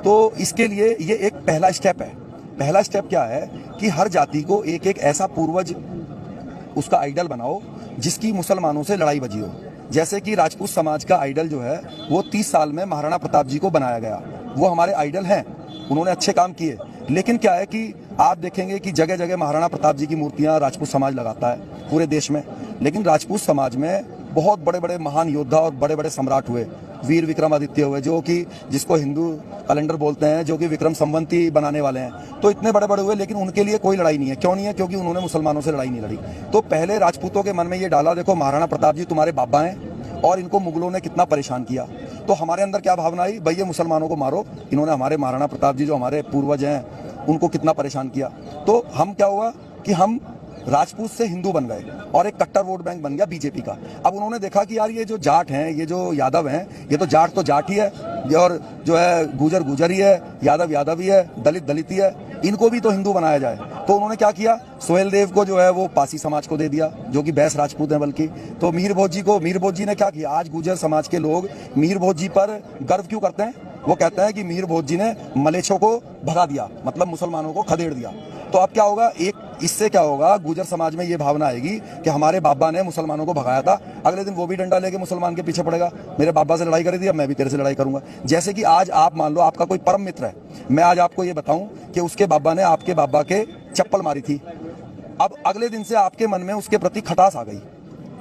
तो इसके लिए ये एक पहला स्टेप है। पहला स्टेप क्या है कि हर जाति को एक एक ऐसा पूर्वज उसका आइडल बनाओ जिसकी मुसलमानों से लड़ाई बजी हो। जैसे कि राजपूत समाज का आइडल जो है वो 30 साल में महाराणा प्रताप जी को बनाया गया, वो हमारे आइडल हैं, उन्होंने अच्छे काम किए। लेकिन क्या है कि आप देखेंगे कि जगह जगह महाराणा प्रताप जी की मूर्तियां राजपूत समाज लगाता है पूरे देश में, लेकिन राजपूत समाज में बहुत बड़े बड़े महान योद्धा और बड़े बड़े सम्राट हुए, वीर विक्रमादित्य हुए, जो कि जिसको हिंदू कैलेंडर बोलते हैं, जो कि विक्रम संवंती बनाने वाले हैं। तो इतने बड़े बड़े हुए, लेकिन उनके लिए कोई लड़ाई नहीं है। क्यों नहीं है? क्योंकि उन्होंने मुसलमानों से लड़ाई नहीं लड़ी। तो पहले राजपूतों के मन में ये डाला, देखो महाराणा प्रताप जी तुम्हारे बाबा हैं और इनको मुगलों ने कितना परेशान किया। तो हमारे अंदर क्या भावना आई, भाई ये मुसलमानों को मारो, इन्होंने हमारे महाराणा प्रताप जी जो हमारे पूर्वज हैं उनको कितना परेशान किया। तो हम क्या हुआ कि हम राजपूत से हिंदू बन गए और एक कट्टर वोट बैंक बन गया बीजेपी का। अब उन्होंने देखा कि यार ये जो जाट हैं, ये जो यादव हैं, ये तो जाट ही है, और जो है गुजर गुजर ही है, यादव ही है, दलित दलित ही है, इनको भी तो हिंदू बनाया जाए। तो उन्होंने क्या किया, सोहेल देव को जो है वो पासी समाज को दे दिया, जो कि बैस राजपूत है बल्कि। तो मीर भोज जी ने क्या किया, आज गुजर समाज के लोग मीर भोज जी पर गर्व क्यों करते हैं? वो कहते हैं कि मीर भोज जी ने मलेच्छों को भगा दिया, मतलब मुसलमानों को खदेड़ दिया। तो अब क्या होगा, एक इससे क्या होगा, गुजर समाज में ये भावना आएगी कि हमारे बाबा ने मुसलमानों को भगाया था, अगले दिन वो भी डंडा लेके मुसलमान के पीछे पड़ेगा, मेरे बाबा से लड़ाई करी थी, अब मैं भी तेरे से लड़ाई करूंगा। जैसे कि आज आप मान लो आपका कोई परम मित्र है, मैं आज आपको ये बताऊं कि उसके बाबा ने आपके बाबा के चप्पल मारी थी, अब अगले दिन से आपके मन में उसके प्रति खटास आ गई,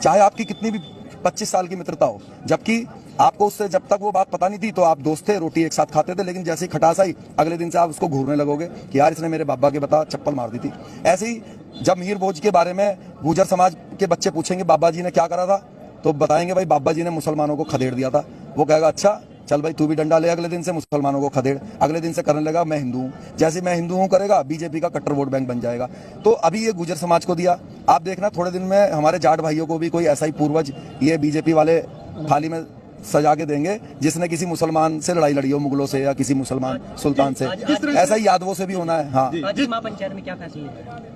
चाहे आपकी कितनी भी 25 साल की मित्रता हो। जबकि आपको उससे जब तक वो बात पता नहीं थी तो आप दोस्त थे, रोटी एक साथ खाते थे, लेकिन जैसे ही खटास आई अगले दिन से आप उसको घूरने लगोगे कि यार इसने मेरे बाबा के बता चप्पल मार दी थी। ऐसे ही जब मीर भोज के बारे में गुजर समाज के बच्चे पूछेंगे बाबा जी ने क्या करा था, तो बताएंगे भाई बाबा जी ने मुसलमानों को खदेड़ दिया था। वो कहेगा अच्छा चल भाई तू भी डंडा ले, अगले दिन से मुसलमानों को खदेड़, अगले दिन से करने लगा मैं हिंदू हूँ, जैसे मैं हिंदू हूँ करेगा, बीजेपी का कट्टर वोट बैंक बन जाएगा। तो अभी ये गुजर समाज को दिया, आप देखना थोड़े दिन में हमारे जाट भाइयों को भी कोई ऐसा ही पूर्वज ये बीजेपी वाले थाली में सजा के देंगे जिसने किसी मुसलमान से लड़ाई लड़ी हो, मुगलों से या किसी मुसलमान सुल्तान से। ऐसा ही यादवों से भी होना है। हाँ, पंचायत में क्या फैसला